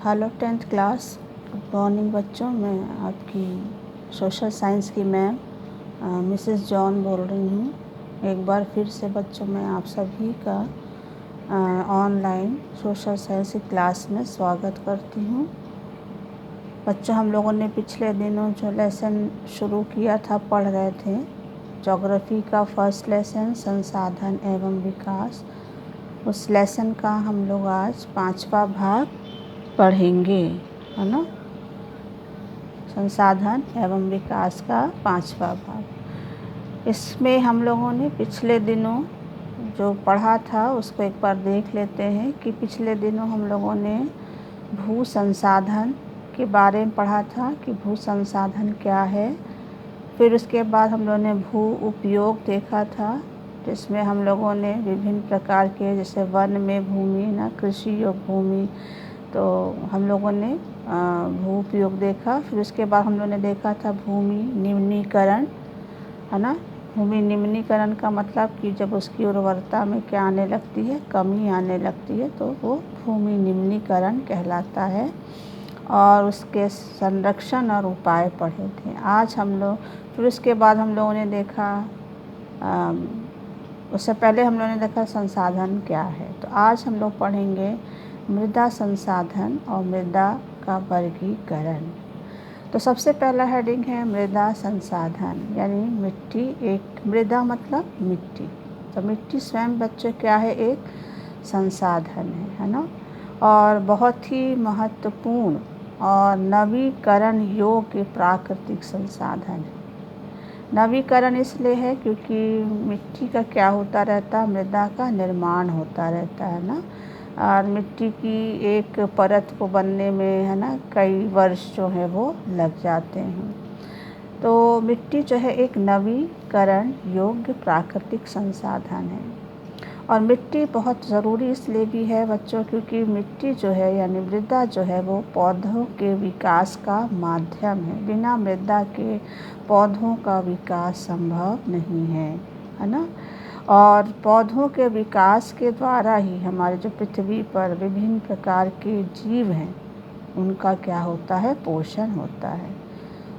Hello 10th class. Good morning बच्चों। मैं आपकी सोशल साइंस की मैम मिसेस जॉन बोल रही हूँ। एक बार फिर से बच्चों मैं आप सभी का ऑनलाइन सोशल साइंस की क्लास में स्वागत करती हूँ। बच्चों हम लोगों ने पिछले दिनों जो लेसन शुरू किया था पढ़ रहे थे ज्योग्राफी का फर्स्ट लेसन संसाधन एवं विकास। उस लेसन का हम लोग आज 5वां भाग पढ़ेंगे, है ना। संसाधन एवं विकास का 5वां भाग। इसमें हम लोगों ने पिछले दिनों जो पढ़ा था उसको एक बार देख लेते हैं कि पिछले दिनों हम लोगों ने भू संसाधन के बारे में पढ़ा था कि भू संसाधन क्या है। फिर उसके बाद हम लोगों ने भू उपयोग देखा था, जिसमें हम लोगों ने विभिन्न प्रकार के जैसे वन में भूमि ना कृषि योग्य भूमि, तो हम लोगों ने भू उपयोग देखा। फिर उसके बाद हम लोगों ने देखा था भूमि निम्नीकरण, है ना। भूमि निम्नीकरण का मतलब कि जब उसकी उर्वरता में क्या आने लगती है, कमी आने लगती है, तो वो भूमि निम्नीकरण कहलाता है। और उसके संरक्षण और उपाय पढ़े थे आज हम लोग। फिर उसके बाद हम लोगों ने देखा उससे पहले हम लोगों ने देखा संसाधन क्या है। तो आज हम लोग पढ़ेंगे मृदा संसाधन और मृदा का वर्गीकरण। तो सबसे पहला हेडिंग है मृदा संसाधन, यानी मिट्टी। एक मृदा मतलब मिट्टी, तो मिट्टी स्वयं बच्चों क्या है, एक संसाधन है ना। और बहुत ही महत्वपूर्ण और नवीकरण योग्य प्राकृतिक संसाधन है। नवीकरण इसलिए है क्योंकि मिट्टी का क्या होता रहता है, मृदा का निर्माण होता रहता है ना। और मिट्टी की एक परत को बनने में, है ना, कई वर्ष जो है वो लग जाते हैं। तो मिट्टी जो है एक नवीकरण योग्य प्राकृतिक संसाधन है। और मिट्टी बहुत ज़रूरी इसलिए भी है बच्चों क्योंकि मिट्टी जो है यानी मृदा जो है वो पौधों के विकास का माध्यम है। बिना मृदा के पौधों का विकास संभव नहीं है ना। और पौधों के विकास के द्वारा ही हमारे जो पृथ्वी पर विभिन्न प्रकार के जीव हैं उनका क्या होता है, पोषण होता है।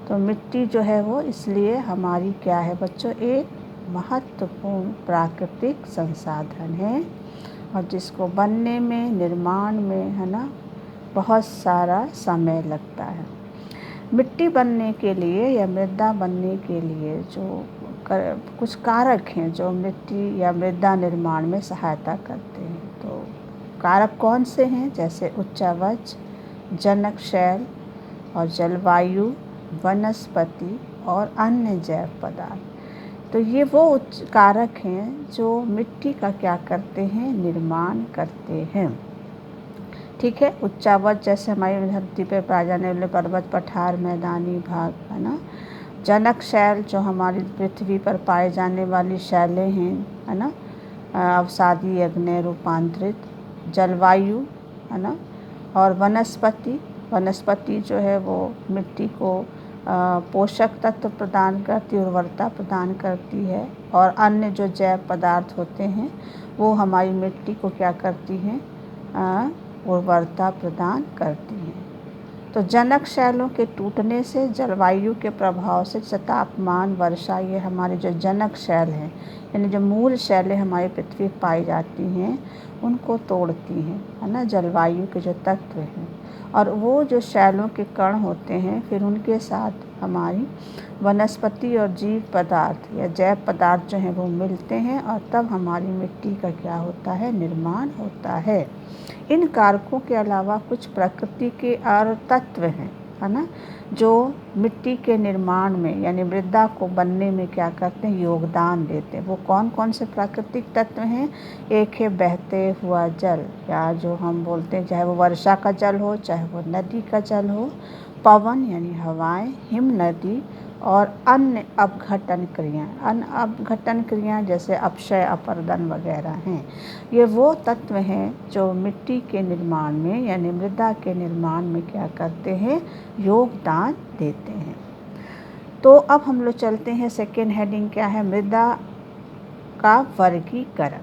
तो मिट्टी जो है वो इसलिए हमारी क्या है बच्चों, एक महत्वपूर्ण प्राकृतिक संसाधन है। और जिसको बनने में, निर्माण में, है ना, बहुत सारा समय लगता है। मिट्टी बनने के लिए या मृदा बनने के लिए जो कुछ कारक हैं जो मिट्टी या मृदा निर्माण में सहायता करते हैं। तो कारक कौन से हैं, जैसे उच्चावच, जनक शैल और जलवायु, वनस्पति और अन्य जैव पदार्थ। तो ये वो कारक हैं जो मिट्टी का क्या करते हैं, निर्माण करते हैं। ठीक है। उच्चावच जैसे हमारी धरती पर पाए जाने वाले पर्वत, पठार, मैदानी भाग, है ना। जनक शैल जो हमारी पृथ्वी पर पाए जाने वाली शैलें हैं, है ना, अवसादी, आग्नेय, रूपांतरित। जलवायु, है ना। और वनस्पति जो है वो मिट्टी को पोषक तत्व प्रदान करती, उर्वरता प्रदान करती है। और अन्य जो जैव पदार्थ होते हैं वो हमारी मिट्टी को क्या करती हैं, उर्वरता प्रदान करती हैं। तो जनक शैलों के टूटने से, जलवायु के प्रभाव से, तापमान, वर्षा, ये हमारे जो जनक शैल हैं यानी जो मूल शैलें हमारी पृथ्वी पर पाई जाती हैं उनको तोड़ती हैं, है ना, जलवायु के जो तत्व हैं। और वो जो शैलों के कण होते हैं फिर उनके साथ हमारी वनस्पति और जीव पदार्थ या जैव पदार्थ जो हैं वो मिलते हैं और तब हमारी मिट्टी का क्या होता है, निर्माण होता है। इन कारकों के अलावा कुछ प्रकृति के और तत्व हैं, है ना, जो मिट्टी के निर्माण में यानी मृदा को बनने में क्या करते हैं, योगदान देते हैं। वो कौन कौन से प्राकृतिक तत्व हैं, एक है बहते हुआ जल, या जो हम बोलते हैं चाहे वो वर्षा का जल हो, चाहे वो नदी का जल हो, पवन यानी हवाएं, हिम नदी, और अन्य अपघटन क्रियाएं जैसे अपक्षय, अपरदन वगैरह हैं। ये वो तत्व हैं जो मिट्टी के निर्माण में यानी मृदा के निर्माण में क्या करते हैं, योगदान देते हैं। तो अब हम लोग चलते हैं, सेकेंड हेडिंग क्या है, मृदा का वर्गीकरण।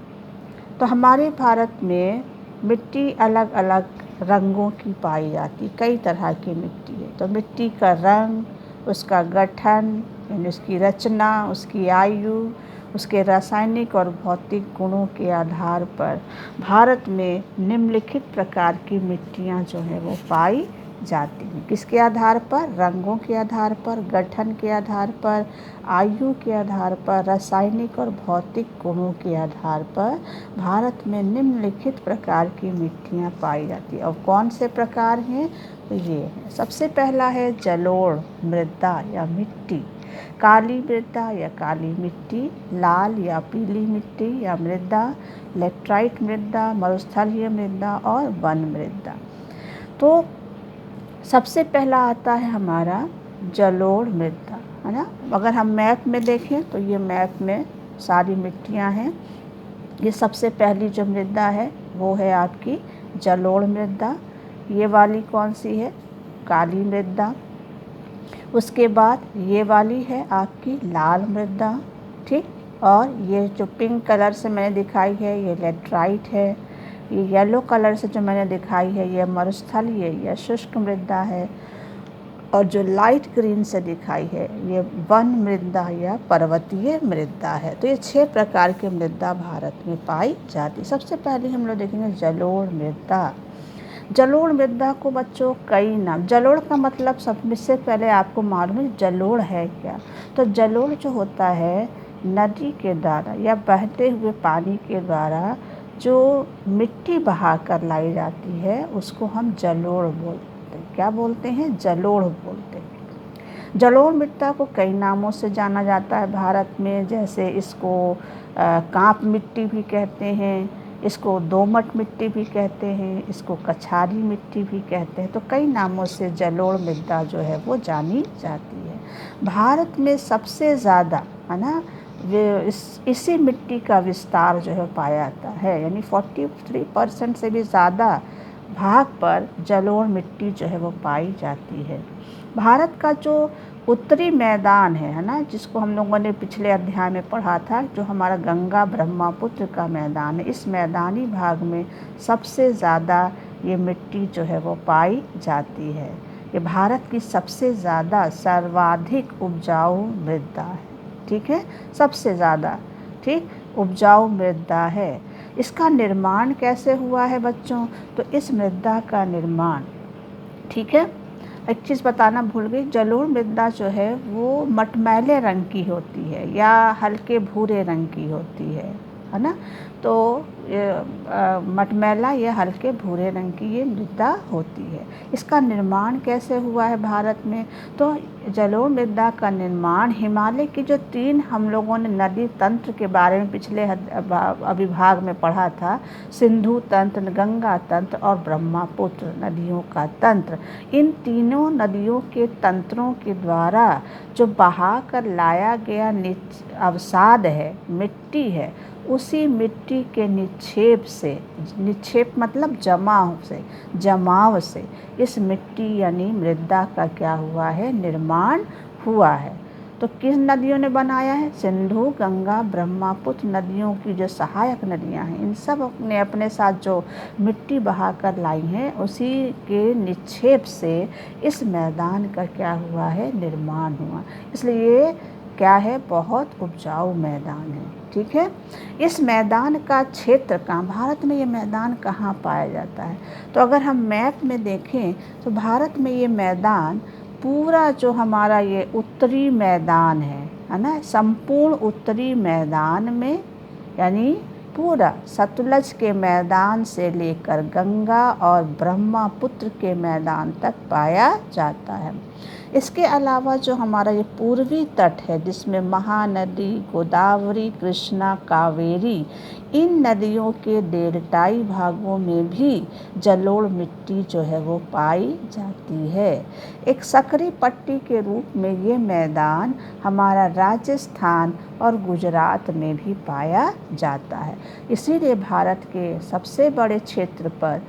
तो हमारे भारत में मिट्टी अलग अलग रंगों की पाई जाती, कई तरह की मिट्टी है। तो मिट्टी का रंग, उसका गठन यानी उसकी रचना, उसकी आयु, उसके रासायनिक और भौतिक गुणों के आधार पर भारत में निम्नलिखित प्रकार की मिट्टियाँ जो है वो पाई जाती हैं। किसके आधार पर? रंगों के आधार पर, गठन के आधार पर, आयु के आधार पर, रासायनिक और भौतिक गुणों के आधार पर भारत में निम्नलिखित प्रकार की मिट्टियाँ पाई जाती हैं। और कौन से प्रकार हैं? तो ये है, सबसे पहला है जलोढ़ मृदा या मिट्टी, काली मृदा या काली मिट्टी, लाल या पीली मिट्टी या मृदा, लेटराइट मृदा, मरुस्थलीय मृदा और वन मृदा। तो सबसे पहला आता है हमारा जलोढ़ मृदा, है ना। अगर हम मैप में देखें तो ये मैप में सारी मिट्टियाँ हैं। ये सबसे पहली जो मृदा है वो है आपकी जलोढ़ मृदा। ये वाली कौन सी है? काली मृदा। उसके बाद ये वाली है आपकी लाल मृदा, ठीक। और ये जो पिंक कलर से मैंने दिखाई है ये लेटराइट है। ये येलो कलर से जो मैंने दिखाई है ये मरुस्थलीय या शुष्क मृदा है। और जो लाइट ग्रीन से दिखाई है ये वन मृदा या पर्वतीय मृदा है। तो ये 6 प्रकार की मृदा भारत में पाई जाती। सबसे पहले हम लोग देखेंगे जलोढ़ मृदा। जलोढ़ मृदा को बच्चों कई नाम, जलोढ़ का मतलब सबसे पहले आपको मालूम है जलोढ़ है क्या। तो जलोढ़ जो होता है नदी के द्वारा या बहते हुए पानी के द्वारा जो मिट्टी बहा कर लाई जाती है उसको हम जलोढ़ बोलते हैं। क्या बोलते हैं? जलोढ़ बोलते हैं। जलोढ़ मृदा को कई नामों से जाना जाता है भारत में, जैसे इसको कांप मिट्टी भी कहते हैं, इसको दोमट मिट्टी भी कहते हैं, इसको कछारी मिट्टी भी कहते हैं। तो कई नामों से जलोढ़ मृदा जो है वो जानी जाती है। भारत में सबसे ज़्यादा, है ना, इसी मिट्टी का विस्तार जो है पाया जाता है, यानी 43% से भी ज़्यादा भाग पर जलोढ़ मिट्टी जो है वो पाई जाती है। भारत का जो उत्तरी मैदान है ना, जिसको हम लोगों ने पिछले अध्याय में पढ़ा था, जो हमारा गंगा ब्रह्मपुत्र का मैदान है, इस मैदानी भाग में सबसे ज़्यादा ये मिट्टी जो है वो पाई जाती है। ये भारत की सबसे ज़्यादा सर्वाधिक उपजाऊ मृदा है, ठीक है, सबसे ज़्यादा, ठीक, उपजाऊ मृदा है। इसका निर्माण कैसे हुआ है बच्चों? तो इस मृदा का निर्माण, ठीक है, एक चीज़ बताना भूल गई, जलोढ़ मृदा जो है वो मटमैले रंग की होती है या हल्के भूरे रंग की होती है ना। तो मटमैला या हल्के भूरे रंग की ये मृदा होती है। इसका निर्माण कैसे हुआ है भारत में? तो जलोढ़ मृदा का निर्माण हिमालय की जो 3 हम लोगों ने नदी तंत्र के बारे में पिछले अभिभाग में पढ़ा था, सिंधु तंत्र, गंगा तंत्र और ब्रह्मपुत्र नदियों का तंत्र, इन तीनों नदियों के तंत्रों के द्वारा जो बहा कर लाया गया अवसाद है, मिट्टी है, उसी मिट्टी के निक्षेप से, निक्षेप मतलब जमाव से इस मिट्टी यानी मृदा का क्या हुआ है? निर्माण हुआ है। तो किस नदियों ने बनाया है? सिंधु, गंगा, ब्रह्मपुत्र नदियों की जो सहायक नदियां हैं, इन सब ने अपने साथ जो मिट्टी बहा कर लाई हैं, उसी के निक्षेप से इस मैदान का क्या हुआ है? निर्माण हुआ। इसलिए क्या है? बहुत उपजाऊ मैदान है, ठीक है। इस मैदान का क्षेत्र कहाँ, भारत में ये मैदान कहाँ पाया जाता है? तो अगर हम मैप में देखें तो भारत में ये मैदान पूरा जो हमारा ये उत्तरी मैदान है ना, संपूर्ण उत्तरी मैदान में, यानी पूरा सतलज के मैदान से लेकर गंगा और ब्रह्मपुत्र के मैदान तक पाया जाता है। इसके अलावा जो हमारा ये पूर्वी तट है, जिसमें महानदी, गोदावरी, कृष्णा, कावेरी, इन नदियों के डेल्टाई भागों में भी जलोढ़ मिट्टी जो है वो पाई जाती है। एक सकरी पट्टी के रूप में ये मैदान हमारा राजस्थान और गुजरात में भी पाया जाता है। इसीलिए भारत के सबसे बड़े क्षेत्र पर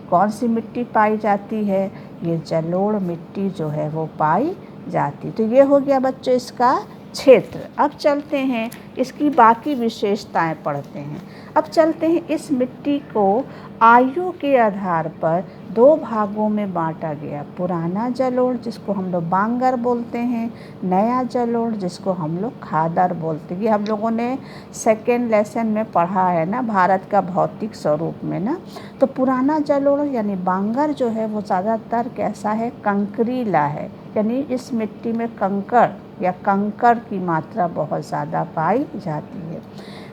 कौन सी मिट्टी पाई जाती है? ये जलोढ़ मिट्टी जो है वो पाई जाती। तो ये हो गया बच्चों इसका क्षेत्र। अब चलते हैं इसकी बाकी विशेषताएं पढ़ते हैं। अब चलते हैं इस मिट्टी को आयु के आधार पर दो भागों में बांटा गया, पुराना जलोढ़ जिसको हम लोग बांगर बोलते हैं, नया जलोढ़ जिसको हम लोग खादर बोलते हैं। ये हम लोगों ने सेकेंड लेसन में पढ़ा है ना, भारत का भौतिक स्वरूप में ना। तो पुराना जलोढ़ यानी बांगर जो है वो ज़्यादातर कैसा है, कंकरीला है, यानी इस मिट्टी में कंकड़ या कंकड़ की मात्रा बहुत ज़्यादा पाई जाती है।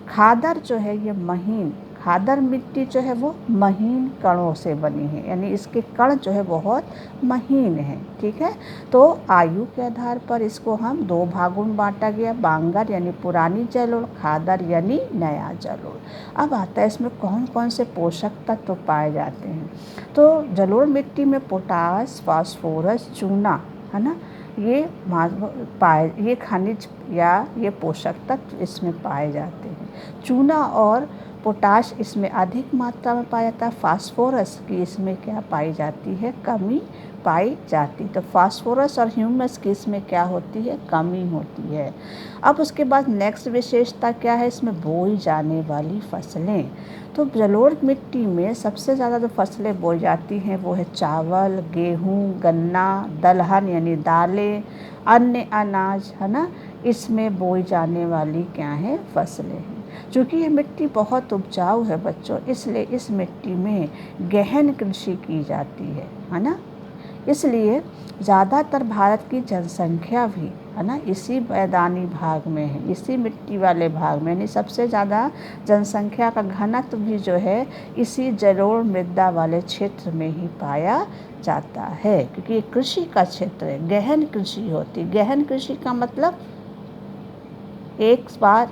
खादर जो है ये महीन, खादर मिट्टी जो है वो महीन कणों से बनी है, यानी इसके कण जो है बहुत महीन है। ठीक है, तो आयु के आधार पर इसको हम दो भागों में बांटा गया, बांगर यानी पुरानी जलोढ़, खादर यानी नया जलोढ़। अब आता है इसमें कौन कौन से पोषक तत्व पाए जाते हैं। तो जलोढ़ मिट्टी में पोटास, फास्फोरस, चूना, है ना, ये खनिज या ये पोषक तत्व इसमें पाए जाते हैं। चूना और पोटाश इसमें अधिक मात्रा में पाया जाता है। फास्फोरस की इसमें क्या पाई जाती है, कमी पाई जाती। तो फास्फोरस और ह्यूमस की इसमें क्या होती है, कमी होती है। अब उसके बाद नेक्स्ट विशेषता क्या है, इसमें बोई जाने वाली फसलें। तो जलोढ़ मिट्टी में सबसे ज़्यादा जो फसलें बोई जाती हैं वो है चावल, गेहूँ, गन्ना, दलहन यानी दालें, अन्य अनाज, है ना, इसमें बोई जाने वाली क्या है, फसलें हैं। चूँकि ये मिट्टी बहुत उपजाऊ है बच्चों, इसलिए इस मिट्टी में गहन कृषि की जाती है ना। इसलिए ज़्यादातर भारत की जनसंख्या भी, है ना, इसी मैदानी भाग में है, इसी मिट्टी वाले भाग में, यानी सबसे ज़्यादा जनसंख्या का घनत्व भी जो है इसी जलोढ़ मृदा वाले क्षेत्र में ही पाया जाता है, क्योंकि ये कृषि का क्षेत्र है, गहन कृषि होती है। गहन कृषि का मतलब एक बार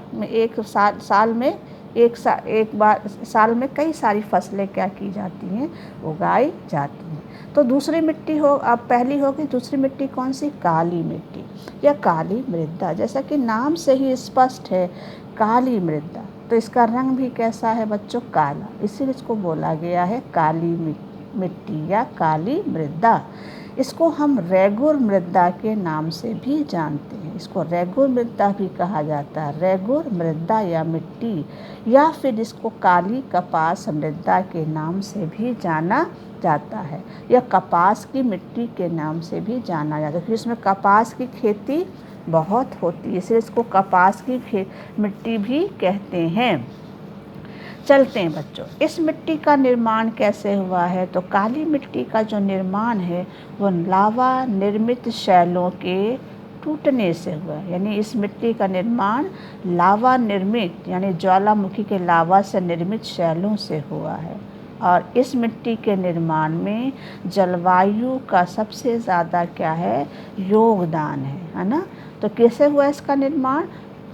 साल में कई सारी फसलें क्या की जाती हैं, उगाई जाती हैं। तो दूसरी मिट्टी हो, अब पहली होगी, दूसरी मिट्टी कौन सी, काली मिट्टी या काली मृदा। जैसा कि नाम से ही स्पष्ट है, काली मृदा, तो इसका रंग भी कैसा है बच्चों, काला, इसीलिए इसको बोला गया है काली मिट्टी या काली मृदा। इसको हम रेगुर मृदा के नाम से भी जानते हैं, इसको रेगुर मृदा भी कहा जाता है, रेगुर मृदा या मिट्टी, या फिर इसको काली कपास मृदा के नाम से भी जाना जाता है, या कपास की मिट्टी के नाम से भी जाना जाता है, क्योंकि इसमें कपास की खेती बहुत होती है, इसलिए इसको कपास की मिट्टी भी कहते हैं। चलते हैं बच्चों, इस मिट्टी का निर्माण कैसे हुआ है। तो काली मिट्टी का जो निर्माण है वो लावा निर्मित शैलों के टूटने से हुआ, यानी इस मिट्टी का निर्माण लावा निर्मित यानी ज्वालामुखी के लावा से निर्मित शैलों से हुआ है। और इस मिट्टी के निर्माण में जलवायु का सबसे ज़्यादा क्या है, योगदान है ना। तो कैसे हुआ इसका निर्माण,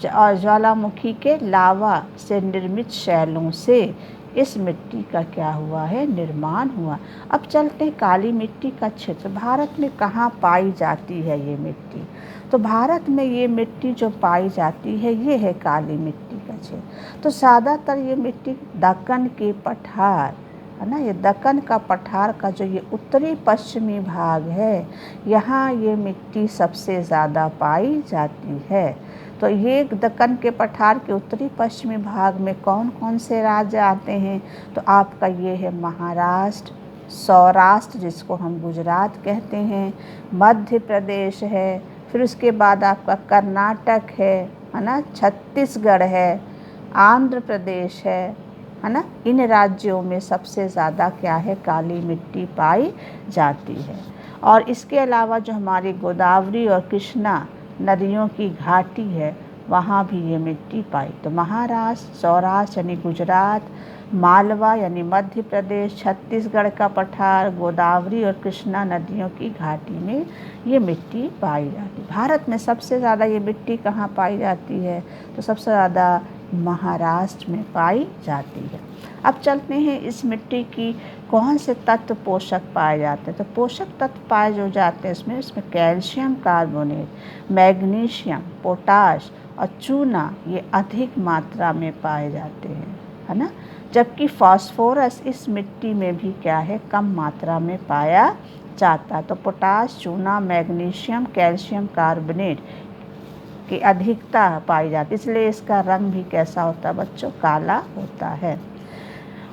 और ज्वालामुखी के लावा से निर्मित शैलों से इस मिट्टी का क्या हुआ है, निर्माण हुआ। अब चलते हैं काली मिट्टी का क्षेत्र, भारत में कहाँ पाई जाती है ये मिट्टी। तो भारत में ये मिट्टी जो पाई जाती है ये है काली मिट्टी का क्षेत्र। तो ज़्यादातर ये मिट्टी दक्कन के पठार, है ना, ये दक्कन का पठार का जो ये उत्तरी पश्चिमी भाग है, यहाँ ये मिट्टी सबसे ज़्यादा पाई जाती है। तो ये दक्कन के पठार के उत्तरी पश्चिमी भाग में कौन कौन से राज्य आते हैं। तो आपका ये है महाराष्ट्र, सौराष्ट्र जिसको हम गुजरात कहते हैं, मध्य प्रदेश है, फिर उसके बाद आपका कर्नाटक है ना, छत्तीसगढ़ है, आंध्र प्रदेश है ना। इन राज्यों में सबसे ज़्यादा क्या है, काली मिट्टी पाई जाती है। और इसके अलावा जो हमारी गोदावरी और कृष्णा नदियों की घाटी है वहाँ भी ये मिट्टी पाई। तो महाराष्ट्र, सौराष्ट्र यानी गुजरात, मालवा यानी मध्य प्रदेश, छत्तीसगढ़ का पठार, गोदावरी और कृष्णा नदियों की घाटी में ये मिट्टी पाई जाती है। भारत में सबसे ज़्यादा ये मिट्टी कहाँ पाई जाती है, तो सबसे ज़्यादा महाराष्ट्र में पाई जाती है। अब चलते हैं इस मिट्टी की कौन से तत्व पोषक पाए जाते हैं। तो पोषक तत्व पाए जो जाते हैं इसमें कैल्शियम कार्बोनेट, मैग्नीशियम, पोटाश और चूना ये अधिक मात्रा में पाए जाते हैं, है ना। जबकि फास्फोरस इस मिट्टी में भी क्या है, कम मात्रा में पाया जाता है। तो पोटाश, चूना, मैग्नीशियम, कैल्शियम कार्बोनेट की अधिकता पाई जाती है, इसलिए इसका रंग भी कैसा होता है बच्चों, काला होता है।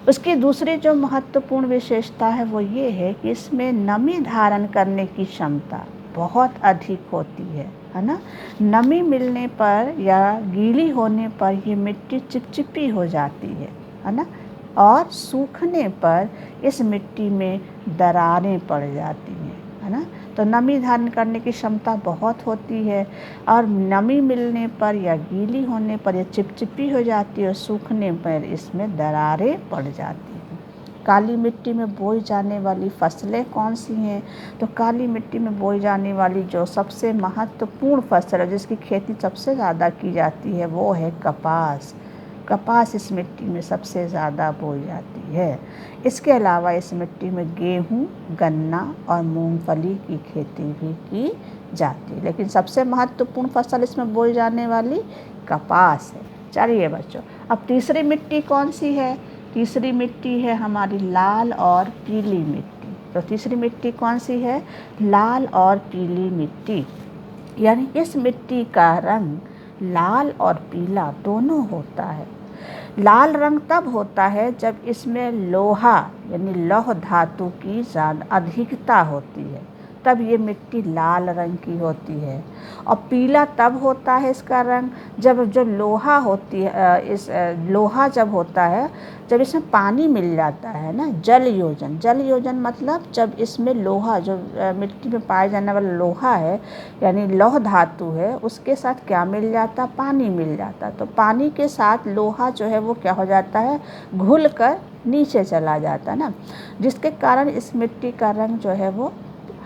उसकी दूसरी जो महत्वपूर्ण विशेषता है वो ये है कि इसमें नमी धारण करने की क्षमता बहुत अधिक होती है ना। नमी मिलने पर या गीली होने पर ये मिट्टी चिपचिपी हो जाती है ना, और सूखने पर इस मिट्टी में दरारें पड़ जाती हैं, है ना। तो नमी धारण करने की क्षमता बहुत होती है, और नमी मिलने पर या गीली होने पर यह चिपचिपी हो जाती है और सूखने पर इसमें दरारें पड़ जाती हैं। काली मिट्टी में बोई जाने वाली फसलें कौन सी हैं? तो काली मिट्टी में बोई जाने वाली जो सबसे महत्वपूर्ण फसल है, जिसकी खेती सबसे ज़्यादा की जाती है, वो है कपास। कपास इस मिट्टी में सबसे ज़्यादा बोई जाती है। इसके अलावा इस मिट्टी में गेहूँ, गन्ना और मूंगफली की खेती भी की जाती है, लेकिन सबसे महत्वपूर्ण फसल इसमें बोई जाने वाली कपास है। चलिए बच्चों, अब तीसरी मिट्टी कौन सी है? तीसरी मिट्टी है हमारी लाल और पीली मिट्टी। तो तीसरी मिट्टी कौन सी है? लाल और पीली मिट्टी। यानी इस मिट्टी का रंग लाल और पीला दोनों होता है। लाल रंग तब होता है जब इसमें लोहा यानी लौह धातु की ज़्यादा अधिकता होती है, तब ये मिट्टी लाल रंग की होती है। और पीला तब होता है इसका रंग जब लोहा होती है, लोहा जब होता है जब इसमें पानी मिल जाता है ना, जल योजन मतलब जब इसमें लोहा जो मिट्टी में पाए जाने वाला लोहा है यानी लौह धातु है, उसके साथ क्या मिल जाता? पानी मिल जाता। तो पानी के साथ लोहा जो है वो क्या हो जाता है? घुल कर नीचे चला जाता ना, जिसके कारण इस मिट्टी का रंग जो है वो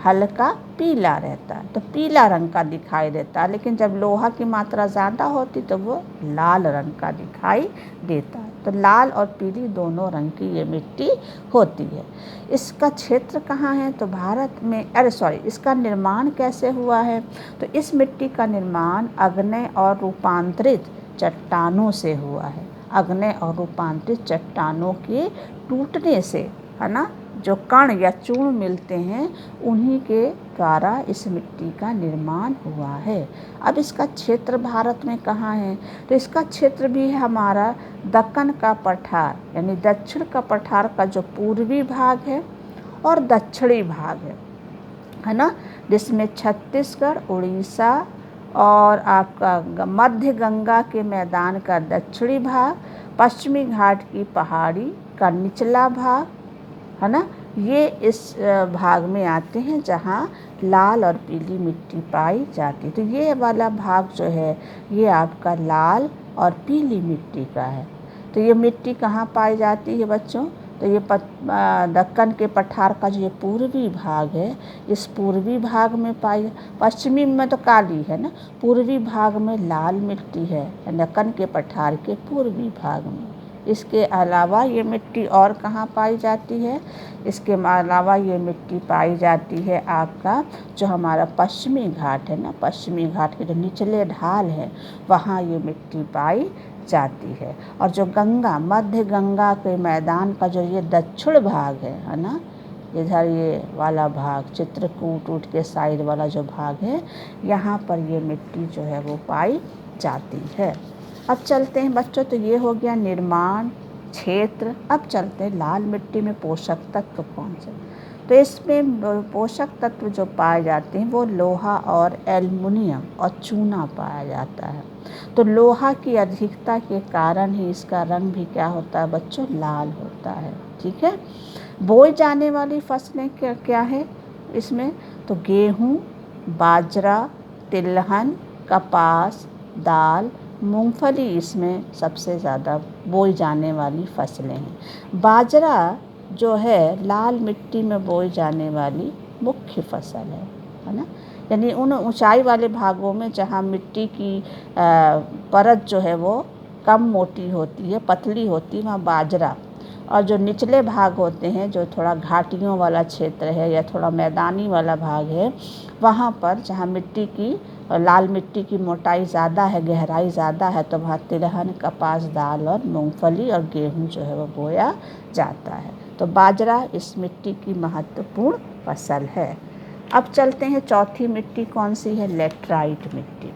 हल्का पीला रहता है, तो पीला रंग का दिखाई देता है। लेकिन जब लोहा की मात्रा ज़्यादा होती तो वो लाल रंग का दिखाई देता है। तो लाल और पीली दोनों रंग की ये मिट्टी होती है। इसका क्षेत्र कहाँ है? तो भारत में, इसका निर्माण कैसे हुआ है? तो इस मिट्टी का निर्माण अग्नेय और रूपांतरित चट्टानों से हुआ है। अग्नेय और रूपांतरित चट्टानों के टूटने से, है ना, जो कण या चूर्ण मिलते हैं उन्हीं के द्वारा इस मिट्टी का निर्माण हुआ है। अब इसका क्षेत्र भारत में कहाँ है? तो इसका क्षेत्र भी है हमारा दक्कन का पठार यानी दक्षिण का पठार का जो पूर्वी भाग है और दक्षिणी भाग है ना, जिसमें छत्तीसगढ़, उड़ीसा और आपका मध्य गंगा के मैदान का दक्षिणी भाग, पश्चिमी घाट की पहाड़ी का निचला भाग, है ना, ये इस भाग में आते हैं जहाँ लाल और पीली मिट्टी पाई जाती। तो ये वाला भाग जो है ये आपका लाल और पीली मिट्टी का है। तो ये मिट्टी कहाँ पाई जाती है बच्चों? तो ये दक्कन के पठार का जो ये पूर्वी भाग है, इस पूर्वी भाग में पाई, पश्चिमी में तो काली है ना, पूर्वी भाग में लाल मिट्टी है दक्कन के पठार के पूर्वी भाग में। इसके अलावा ये मिट्टी और कहाँ पाई जाती है? इसके अलावा ये मिट्टी पाई जाती है आपका जो हमारा पश्चिमी घाट है ना, पश्चिमी घाट के जो निचले ढाल है वहाँ ये मिट्टी पाई जाती है। और जो गंगा, मध्य गंगा के मैदान का जो ये दक्षिण भाग है ना, इधर ये वाला भाग चित्रकूट के साइड वाला जो भाग है, यहाँ पर ये मिट्टी जो है वो पाई जाती है। अब चलते हैं बच्चों, तो ये हो गया निर्माण क्षेत्र। अब चलते हैं लाल मिट्टी में पोषक तत्व कौन से? तो इसमें पोषक तत्व जो पाए जाते हैं वो लोहा और एल्युमिनियम और चूना पाया जाता है। तो लोहा की अधिकता के कारण ही इसका रंग भी क्या होता है बच्चों? लाल होता है। ठीक है। बोई जाने वाली फसलें क्या क्या है इसमें? तो गेहूँ, बाजरा, तिलहन, कपास, दाल, मूंगफली इसमें सबसे ज़्यादा बोई जाने वाली फसलें हैं। बाजरा जो है लाल मिट्टी में बोई जाने वाली मुख्य फसल है ना, यानी उन ऊंचाई वाले भागों में जहाँ मिट्टी की परत जो है वो कम मोटी होती है, पतली होती है, वहाँ बाजरा, और जो निचले भाग होते हैं जो थोड़ा घाटियों वाला क्षेत्र है या थोड़ा मैदानी वाला भाग है, वहाँ पर जहाँ मिट्टी की लाल मिट्टी की मोटाई ज़्यादा है, गहराई ज़्यादा है, तो वहाँ तिलहन, कपास, दाल और मूंगफली और गेहूँ जो है वो बोया जाता है। तो बाजरा इस मिट्टी की महत्वपूर्ण फसल है। अब चलते हैं चौथी मिट्टी कौन सी है? लेटराइट मिट्टी।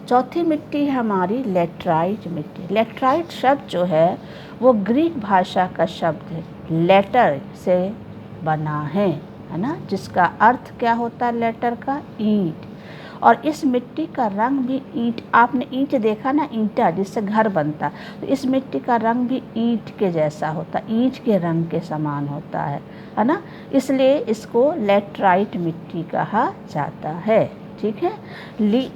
चौथी मिट्टी है हमारी लेटराइट मिट्टी। लेटराइट शब्द जो है वो ग्रीक भाषा का शब्द है, लेटर से बना है ना, जिसका अर्थ क्या होता है लेटर का? ईंट। और इस मिट्टी का रंग भी ईंट, आपने ईंट देखा ना, ईंटा जिससे घर बनता, तो इस मिट्टी का रंग भी ईंट के जैसा होता, ईंट के रंग के समान होता है ना, इसलिए इसको लेटराइट मिट्टी कहा जाता है। ठीक है।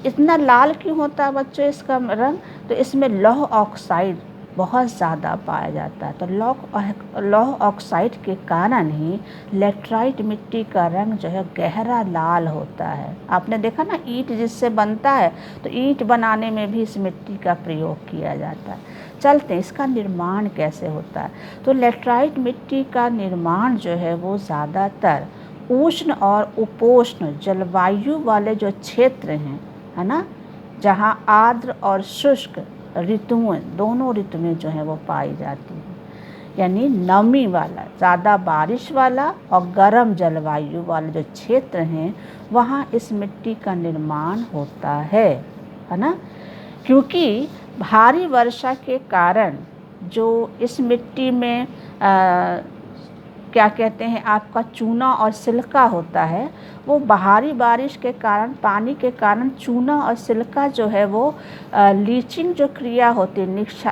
इतना लाल क्यों होता है बच्चों इसका रंग? तो इसमें लौह ऑक्साइड बहुत ज़्यादा पाया जाता है, तो लौह ऑक्साइड के कारण ही लेटराइट मिट्टी का रंग जो है गहरा लाल होता है। आपने देखा ना ईंट जिससे बनता है, तो ईंट बनाने में भी इस मिट्टी का प्रयोग किया जाता है। चलते हैं इसका निर्माण कैसे होता है। तो लेटराइट मिट्टी का निर्माण जो है वो ज़्यादातर उष्ण और उपोष्ण जलवायु वाले जो क्षेत्र हैं, है ना, जहाँ आर्द्र और शुष्क ऋतुएं, दोनों ऋतुएं जो हैं वो पाई जाती हैं, यानी नमी वाला, ज़्यादा बारिश वाला और गर्म जलवायु वाले जो क्षेत्र हैं वहाँ इस मिट्टी का निर्माण होता है ना। क्योंकि भारी वर्षा के कारण जो इस मिट्टी में क्या कहते हैं आपका चूना और सिलिका होता है, वो भारी बारिश के कारण, पानी के कारण चूना और सिलिका जो है वो लीचिंग जो क्रिया होती है,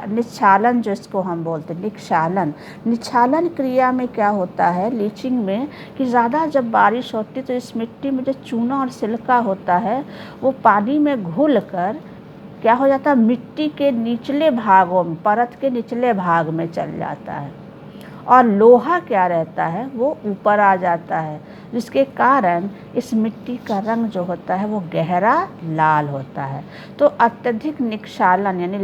निक्षालन जो इसको हम बोलते हैं, निक्षालन क्रिया में क्या होता है लीचिंग में, कि ज़्यादा जब बारिश होती तो इस मिट्टी में जो चूना और सिलिका होता है वो पानी में घुल कर क्या हो जाता है, मिट्टी के निचले भागों में, परत के निचले भाग में चल जाता है, और लोहा क्या रहता है वो ऊपर आ जाता है, जिसके कारण इस मिट्टी का रंग जो होता है वो गहरा लाल होता है। तो अत्यधिक निक्षालन यानी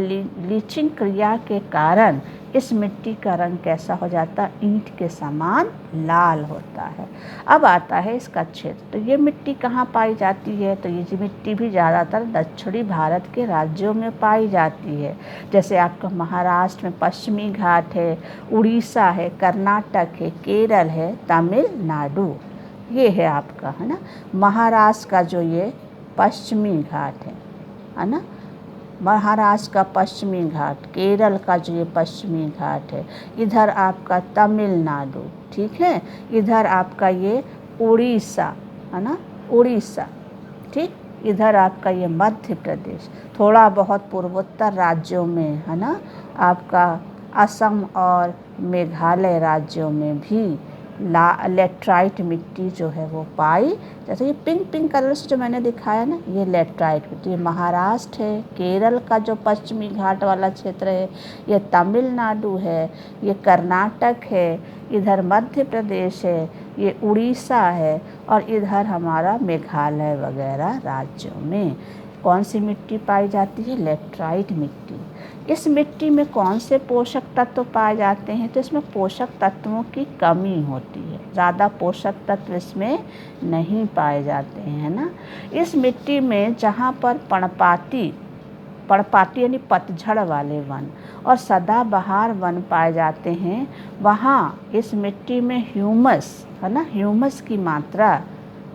लीचिंग क्रिया के कारण इस मिट्टी का रंग कैसा हो जाता है, ईंट के समान लाल होता है। अब आता है इसका क्षेत्र। तो ये मिट्टी कहाँ पाई जाती है? तो ये मिट्टी भी ज़्यादातर दक्षिणी भारत के राज्यों में पाई जाती है, जैसे आपका महाराष्ट्र में पश्चिमी घाट है, उड़ीसा है, कर्नाटक है, केरल है, तमिलनाडु, ये है आपका, है ना, महाराष्ट्र का जो ये पश्चिमी घाट है ना, महाराष्ट्र का पश्चिमी घाट, केरल का जो ये पश्चिमी घाट है, इधर आपका तमिलनाडु, ठीक है, इधर आपका ये उड़ीसा, है ना, उड़ीसा, ठीक, इधर आपका ये मध्य प्रदेश, थोड़ा बहुत पूर्वोत्तर राज्यों में, है ना, आपका असम और मेघालय राज्यों में भी लेटराइट मिट्टी जो है वो पाई, जैसे ये पिंक कलर से जो मैंने दिखाया ना, ये लेटराइट मिट्टी। ये महाराष्ट्र है, केरल का जो पश्चिमी घाट वाला क्षेत्र है, ये तमिलनाडु है, ये कर्नाटक है, इधर मध्य प्रदेश है, ये उड़ीसा है, और इधर हमारा मेघालय वगैरह राज्यों में कौन सी मिट्टी पाई जाती है? लेटराइट मिट्टी। इस मिट्टी में कौन से पोषक तत्व पाए जाते हैं? तो इसमें पोषक तत्वों की कमी होती है, ज़्यादा पोषक तत्व इसमें नहीं पाए जाते हैं, है ना। इस मिट्टी में जहाँ पर पर्णपाती यानी पतझड़ वाले वन और सदाबहार वन पाए जाते हैं, वहाँ इस मिट्टी में ह्यूमस, है ना, ह्यूमस की मात्रा,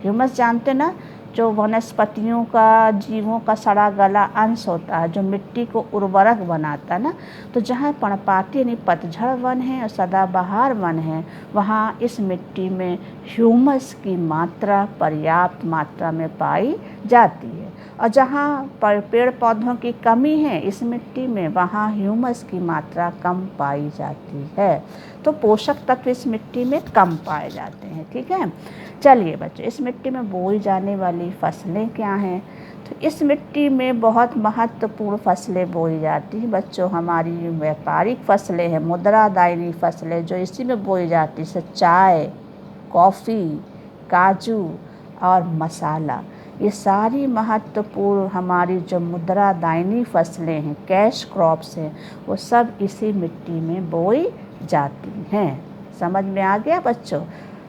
ह्यूमस जानते ना, जो वनस्पतियों का, जीवों का सड़ा गला अंश होता है जो मिट्टी को उर्वरक बनाता है ना, तो जहाँ पर्णपाती यानी पतझड़ वन है और सदाबहार वन है, वहाँ इस मिट्टी में ह्यूमस की मात्रा पर्याप्त मात्रा में पाई जाती है, और जहाँ पेड़ पौधों की कमी है इस मिट्टी में, वहाँ ह्यूमस की मात्रा कम पाई जाती है। तो पोषक तत्व इस मिट्टी में कम पाए जाते हैं, ठीक है। चलिए बच्चों, इस मिट्टी में बोई जाने वाली फसलें क्या हैं? तो इस मिट्टी में बहुत महत्वपूर्ण फसलें बोई जाती हैं बच्चों। हमारी व्यापारिक फसलें हैं, मुद्रादायनी फसलें जो इसी में बोई जाती है, चाय, कॉफ़ी, काजू और मसाला, ये सारी महत्वपूर्ण हमारी जो मुद्रादायनी फसलें हैं, कैश क्रॉप्स हैं, वो सब इसी मिट्टी में बोई जाती हैं। समझ में आ गया बच्चों?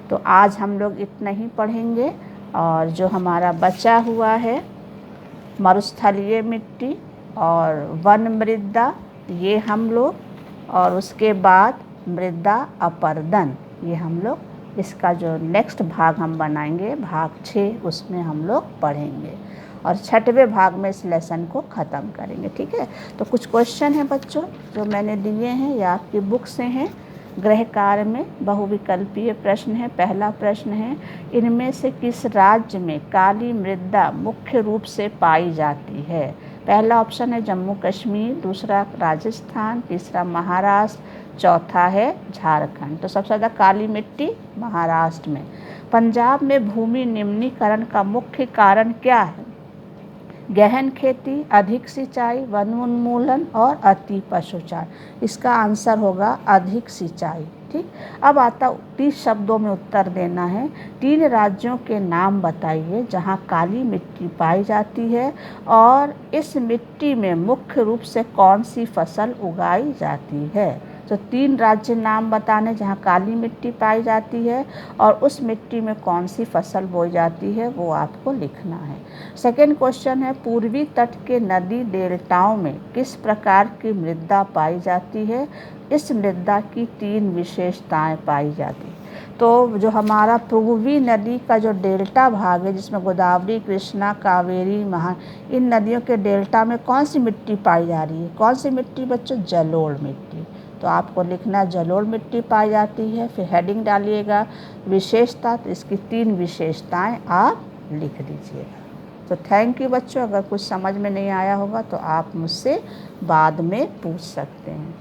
तो आज हम लोग इतना ही पढ़ेंगे, और जो हमारा बचा हुआ है मरुस्थलीय मिट्टी और वन मृदा, ये हम लोग, और उसके बाद मृदा अपरदन, ये हम लोग इसका जो नेक्स्ट भाग हम बनाएंगे, भाग 6, उसमें हम लोग पढ़ेंगे। और 6वें भाग में इस लेसन को ख़त्म करेंगे। ठीक है, तो कुछ क्वेश्चन हैं बच्चों जो मैंने दिए हैं, या आपकी बुक से हैं। गृह कार्य में बहुविकल्पीय प्रश्न है। पहला प्रश्न है, इनमें से किस राज्य में काली मृदा मुख्य रूप से पाई जाती है? पहला ऑप्शन है जम्मू कश्मीर, दूसरा राजस्थान, तीसरा महाराष्ट्र, चौथा है झारखंड। तो सबसे ज़्यादा काली मिट्टी महाराष्ट्र में। पंजाब में भूमि निम्नीकरण का मुख्य कारण क्या है? गहन खेती, अधिक सिंचाई, वन उन्मूलन और अति पशुचार। इसका आंसर होगा अधिक सिंचाई। ठीक, अब आता 30 शब्दों में उत्तर देना है। 3 राज्यों के नाम बताइए जहां काली मिट्टी पाई जाती है और इस मिट्टी में मुख्य रूप से कौन सी फसल उगाई जाती है। तो 3 राज्य नाम बताने जहाँ काली मिट्टी पाई जाती है और उस मिट्टी में कौन सी फसल बोई जाती है वो आपको लिखना है। सेकेंड क्वेश्चन है, पूर्वी तट के नदी डेल्टाओं में किस प्रकार की मृदा पाई जाती है? इस मृदा की 3 विशेषताएं पाई जाती है। तो जो हमारा पूर्वी नदी का जो डेल्टा भाग है जिसमें गोदावरी, कृष्णा, कावेरी, इन नदियों के डेल्टा में कौन सी मिट्टी पाई जा रही है? कौन सी मिट्टी बच्चों? जलोढ़ मिट्टी। तो आपको लिखना जलोढ़ मिट्टी पाई जाती है। फिर हेडिंग डालिएगा विशेषता, तो इसकी 3 विशेषताएं आप लिख दीजिएगा। तो थैंक यू बच्चों। अगर कुछ समझ में नहीं आया होगा तो आप मुझसे बाद में पूछ सकते हैं।